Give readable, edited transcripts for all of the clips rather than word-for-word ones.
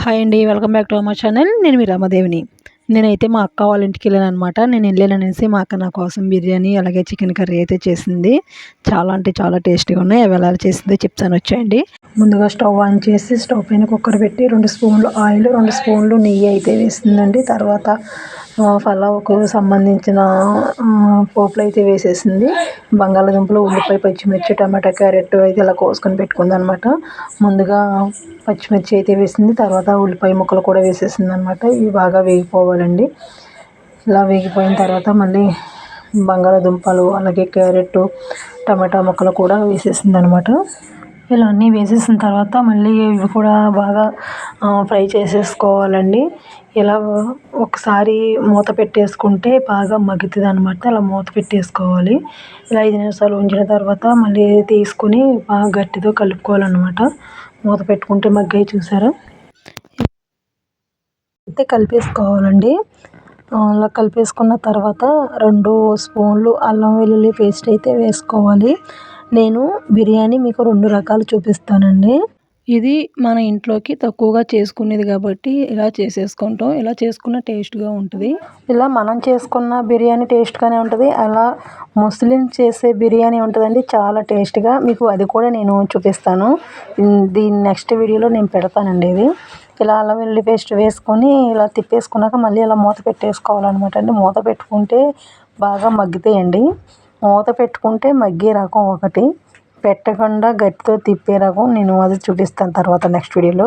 Hi అండి, welcome back to my channel. నేను మీ రామదేవిని. నేనైతే మా అక్క వాళ్ళ ఇంటికి వెళ్ళానమాట. నేను వెళ్ళాననేసి మా అక్క నా కోసం బిర్యానీ అలాగే చికెన్ కర్రీ అయితే చేసింది. చాలా అంటే చాలా టేస్టీగా ఉన్నాయి. అవి ఎలా చేసిందో చెప్తాను, వచ్చేయండి. ముందుగా స్టవ్ ఆన్ చేసి స్టవ్ పైన కుక్కర్ పెట్టి 2 స్పూన్లు ఆయిల్ 2 స్పూన్లు నెయ్యి అయితే వేసిందండి. తర్వాత పలావుకు సంబంధించిన పోపులు అయితే వేసేసింది. బంగాళాదుంపలు, ఉల్లిపాయ, పచ్చిమిర్చి, టమాటా, క్యారెట్ అయితే ఇలా కోసుకొని పెట్టుకుంది అనమాట. ముందుగా పచ్చిమిర్చి అయితే వేసింది. తర్వాత ఉల్లిపాయ ముక్కలు కూడా వేసేసింది అనమాట. ఇవి బాగా వేగిపోవాలండి. ఇలా వేగిపోయిన తర్వాత మళ్ళీ బంగాళాదుంపలు అలాగే క్యారెట్, టమాటా ముక్కలు కూడా వేసేసింది అనమాట. ఇలా అన్నీ వేసేసిన తర్వాత మళ్ళీ ఇవి కూడా బాగా ఫ్రై చేసేసుకోవాలండి. ఇలా ఒకసారి మూత పెట్టేసుకుంటే బాగా మగ్గుతుంది అనమాట. అలా మూత పెట్టేసుకోవాలి. ఇలా 5 నిమిషాలు ఉంచిన తర్వాత మళ్ళీ తీసుకుని బాగా గట్టితో కలుపుకోవాలన్నమాట. మూత పెట్టుకుంటే మగ్గాయి, చూసారా? అయితే కలిపేసుకోవాలండి. అలా కలిపేసుకున్న తర్వాత 2 స్పూన్లు అల్లం వెల్లుల్లి పేస్ట్ అయితే వేసుకోవాలి. నేను బిర్యానీ మీకు 2 రకాలు చూపిస్తానండి. ఇది మన ఇంట్లోకి తక్కువగా చేసుకునేది కాబట్టి ఇలా చేసేసుకుంటాం. ఇలా చేసుకున్న టేస్ట్గా ఉంటుంది. ఇలా మనం చేసుకున్న బిర్యానీ టేస్ట్గానే ఉంటుంది. అలా ముస్లిం చేసే బిర్యానీ ఉంటుందండి, చాలా టేస్ట్గా. మీకు అది కూడా నేను చూపిస్తాను. దీని నెక్స్ట్ వీడియోలో నేను పెడతానండి. ఇది ఇలా అల్లం వెల్లుల్లి పేస్ట్ వేసుకొని ఇలా తిప్పేసుకున్నాక మళ్ళీ ఇలా మూత పెట్టేసుకోవాలన్నమాట అండి. మూత పెట్టుకుంటే బాగా మగ్గుతాయండి. మూత పెట్టుకుంటే మగ్గే రకం ఒకటి, పెట్టకుండా గట్టితో తిప్పే రకం నేను అది చూపిస్తాను తర్వాత నెక్స్ట్ వీడియోలో.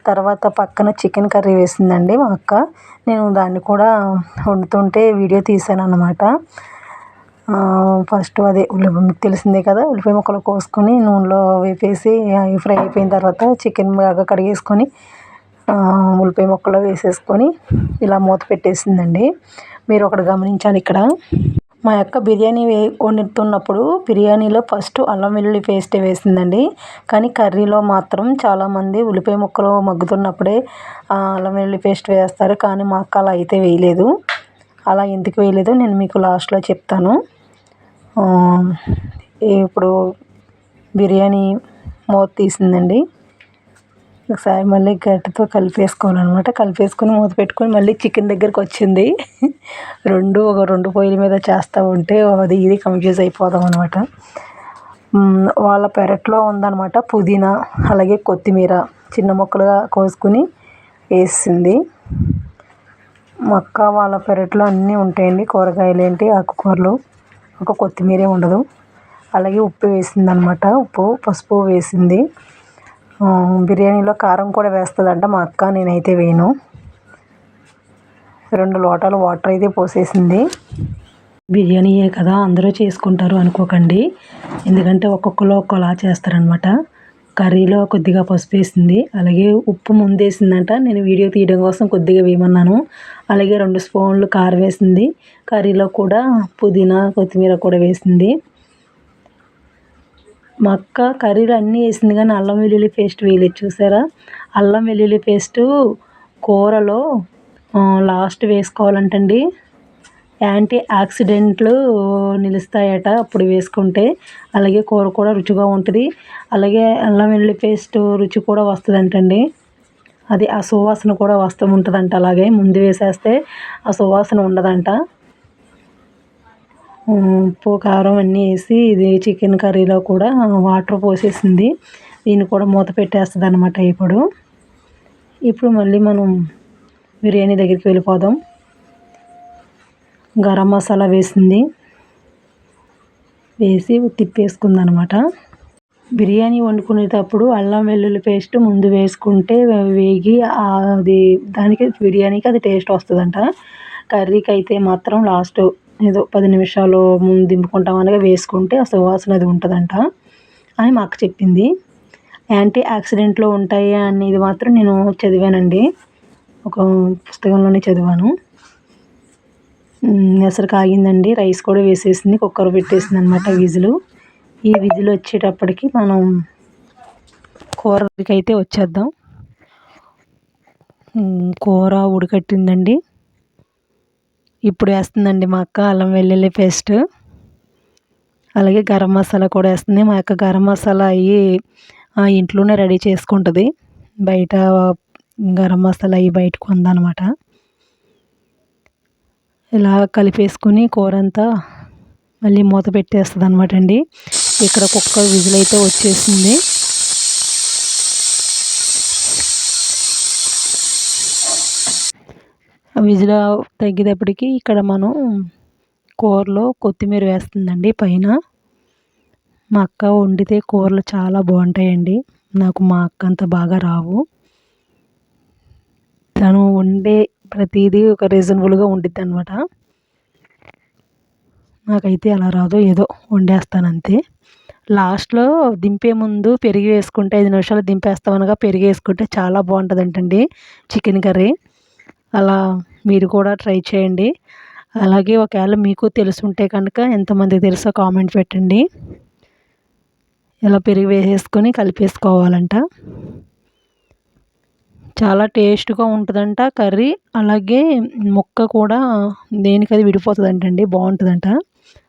తర్వాత పక్కన చికెన్ కర్రీ వేసిందండి మా అక్క. నేను దాన్ని కూడా వండుతుంటే వీడియో తీసాను అన్నమాట. ఫస్ట్ అదే మీకు తెలిసిందే కదా, ఉల్లిపాయ ముక్కలు కోసుకొని నూనెలో వేపేసి అవి ఫ్రై అయిపోయిన తర్వాత చికెన్ బాగా కడిగేసుకొని ఉల్లిపాయ ముక్కలు వేసేసుకొని ఇలా మూత పెట్టేసిందండి. మీరు ఒకటి గమనించాలి ఇక్కడ, మా యొక్క బిర్యానీ వండుతున్నప్పుడు బిర్యానీలో ఫస్ట్ అల్లం వెల్లుల్లి పేస్ట్ వేసిందండి. కానీ కర్రీలో మాత్రం చాలామంది ఉల్లిపాయ ముక్కలు మగ్గుతున్నప్పుడే అల్లం వెల్లుల్లి పేస్ట్ వేస్తారు. కానీ మా అక్క అలా అయితే వేయలేదు. అలా ఎందుకు వేయలేదో నేను మీకు లాస్ట్లో చెప్తాను. ఇప్పుడు బిర్యానీ మూత తీసిందండి. ఒకసారి మళ్ళీ గట్టితో కలిపేసుకోవాలన్నమాట. కలిపేసుకొని మూత పెట్టుకొని మళ్ళీ చికెన్ దగ్గరికి వచ్చింది. ఒక రెండు పొయ్యిల మీద చేస్తూ ఉంటే అది ఇది కన్ఫ్యూజ్ అయిపోదాం అనమాట. వాళ్ళ పెరట్లో ఉందన్నమాట పుదీనా అలాగే కొత్తిమీర చిన్న ముక్కలుగా కోసుకుని వేసింది. మొక్క వాళ్ళ పెరట్లో అన్నీ ఉంటాయండి, కూరగాయలు ఏంటి ఆకుకూరలు, ఒక కొత్తిమీరే ఉండదు. అలాగే ఉప్పు వేసింది అనమాట. ఉప్పు పసుపు వేసింది. బిర్యానీలో కారం కూడా వేస్తుందంట మా అక్క, నేనైతే వేయను. 2 లోటాలు వాటర్ అయితే పోసేసింది. బిర్యానీయే కదా అందరూ చేసుకుంటారు అనుకోకండి, ఎందుకంటే ఒక్కొక్కరు ఒక్కోలా చేస్తారనమాట. కర్రీలో కొద్దిగా పసుపు వేసింది, అలాగే ఉప్పు ముందు వేసిందంట. నేను వీడియో తీయడం కోసం కొద్దిగా వేయమన్నాను. అలాగే 2 స్పూన్లు కారం వేసింది. కర్రీలో కూడా పుదీనా కొత్తిమీర కూడా వేసింది. మా అక్క కర్రీలో అన్నీ వేసింది కానీ అల్లం వెల్లుల్లి పేస్ట్ వేయలేదు, చూసారా? అల్లం వెల్లుల్లి పేస్టు కూరలో లాస్ట్ వేసుకోవాలంటండి. యాంటీ ఆక్సిడెంట్లు నిలుస్తాయట అప్పుడు వేసుకుంటే. అలాగే కూర కూడా రుచిగా ఉంటుంది. అలాగే అల్లం వెల్లుల్లి పేస్ట్ రుచి కూడా వస్తుందంటండి. అది ఆ సువాసన కూడా ఉంటుందంట. అలాగే ముందు వేసేస్తే ఆ సువాసన ఉండదంట. ఉప్పు కారం అన్నీ వేసి ఇది చికెన్ కర్రీలో కూడా వాటర్ పోసేసింది. దీన్ని కూడా మూత పెట్టేస్తుంది అనమాట. ఇప్పుడు మళ్ళీ మనం బిర్యానీ దగ్గరికి వెళ్ళిపోదాం. గరం మసాలా వేసింది, వేసి తిప్పేసుకుంది అనమాట. బిర్యానీ వండుకునేటప్పుడు అల్లం వెల్లుల్లి పేస్ట్ ముందు వేసుకుంటే వేగి అది బిర్యానీకి అది టేస్ట్ వస్తుందంట. కర్రీకి అయితే మాత్రం లాస్ట్ ఏదో 10 నిమిషాలు ముందు దింపుకుంటాం అనగా వేసుకుంటే ఆ సువాసన అది ఉంటుందంట అని మా అక్క చెప్పింది. యాంటీ ఆక్సిడెంట్లు ఉంటాయి అనేది మాత్రం నేను చదివానండి, ఒక పుస్తకంలోనే చదివాను. ఎసరు కాగిందండి, రైస్ కూడా వేసేసింది, కుక్కర్ పెట్టేసింది అనమాట విజిల్. ఈ విజిల్ వచ్చేటప్పటికి మనం కూరకి అయితే వచ్చేద్దాం. కూర ఉడకట్టిందండి. ఇప్పుడు వేస్తుందండి మా అక్క అల్లం వెల్లుల్లి పేస్ట్, అలాగే గరం మసాలా కూడా వేస్తుంది. మా అక్క గరం మసాలా ఇంట్లోనే రెడీ చేసుకుంటుంది, బయట గరం మసాలా అవి బయట కొందనమాట. ఇలా కలిపేసుకుని కూర అంతా మళ్ళీ మూత పెట్టేస్తుంది అనమాట అండి. ఇక్కడ కుక్కర్ విజిల్ అయితే వచ్చేసింది. విజిల్ తగ్గేటప్పటికి ఇక్కడ మనం కూరలో కొత్తిమీర వేస్తుందండి పైన. మా అక్క వండితే కూరలు చాలా బాగుంటాయండి. నాకు మా అక్క అంత బాగా రావు. తను వండే ప్రతిదీ ఒక రీజనబుల్గా ఉండిద్ది అనమాట. నాకైతే అలా రాదు, ఏదో వండేస్తాను అంతే. లాస్ట్లో దింపే ముందు పెరుగు వేసుకుంటే 5 నిమిషాలు దింపేస్తామనగా పెరుగు వేసుకుంటే చాలా బాగుంటుందంటండి చికెన్ కర్రీ. అలా మీరు కూడా ట్రై చేయండి. అలాగే ఒకవేళ మీకు తెలుసుంటే కనుక ఎంతమందికి తెలుసో కామెంట్ పెట్టండి. ఇలా పెరుగు వేసేసుకొని కలిపేసుకోవాలంట. చాలా టేస్ట్గా ఉంటుందంట కర్రీ. అలాగే ముక్క కూడా దేనికది విడిపోతుందంటండి, బాగుంటుందంట.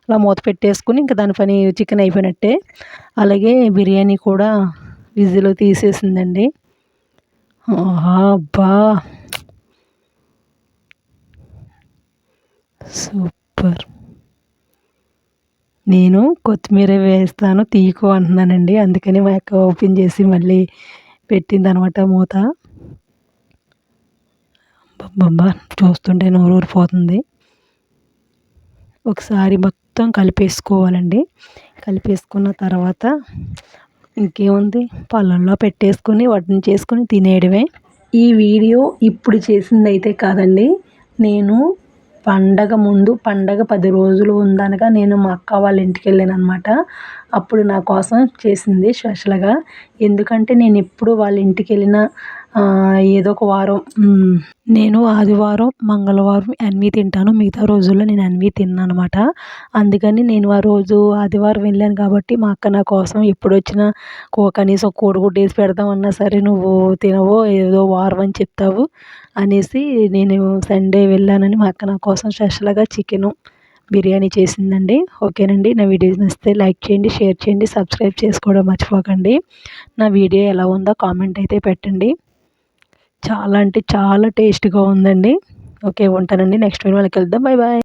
అలా మూత పెట్టేసుకుని ఇంకా దాని పని చికెన్ అయిపోయినట్టే. అలాగే బిర్యానీ కూడా విజిల్ తీసేసిందండి. ఆహా! అబ్బా! సూపర్. నేను కొత్తిమీర వేస్తాను తీయకు అంటున్నానండి. అందుకని మా అక్క ఓపెన్ చేసి మళ్ళీ పెట్టిందనమాట మూత. అబ్బబ్బబ్బా! చూస్తుంటే నోరు ఊరిపోతుంది. ఒకసారి మొత్తం కలిపేసుకోవాలండి. కలిపేసుకున్న తర్వాత ఇంకేముంది, పళ్ళల్లో పెట్టేసుకొని వడ్డించేసుకొని తినేయడమే. ఈ వీడియో ఇప్పుడు చేసిందైతే కాదండి. నేను పండగ 10 రోజులు ఉందనగా నేను మా అక్క వాళ్ళ ఇంటికి వెళ్ళాననమాట. అప్పుడు నా కోసం చేసింది స్పెషల్‌గా. ఎందుకంటే నేను ఎప్పుడు వాళ్ళ ఇంటికి వెళ్ళినా ఏదో ఒక వారం నేను ఆదివారం, మంగళవారం అన్నీ తింటాను. మిగతా రోజుల్లో నేను అన్నీ తినననమాట. అందుకని నేను ఆ రోజు ఆదివారం వెళ్ళాను కాబట్టి మా అక్క నా కోసం ఎప్పుడొచ్చినా కనీసం ఒక కోడిగుడ్డు వేసి పెడదామన్నా సరే నువ్వు తినవు, ఏదో వారం అని చెప్తావు అనేసి నేను సండే వెళ్ళానని మా అక్క నా కోసం స్పెషల్‌గా చికెను బిర్యానీ చేసిందండి. ఓకేనండి. నా వీడియోస్ నచ్చితే లైక్ చేయండి, షేర్ చేయండి, సబ్స్క్రైబ్ చేసుకోవడం మర్చిపోకండి. నా వీడియో ఎలా ఉందో కామెంట్ అయితే పెట్టండి. చాలా అంటే చాలా టేస్ట్‌గా ఉందండి. ఓకే, ఉంటానండి. నెక్స్ట్ వీడియోలో కలుద్దాం. Bye bye.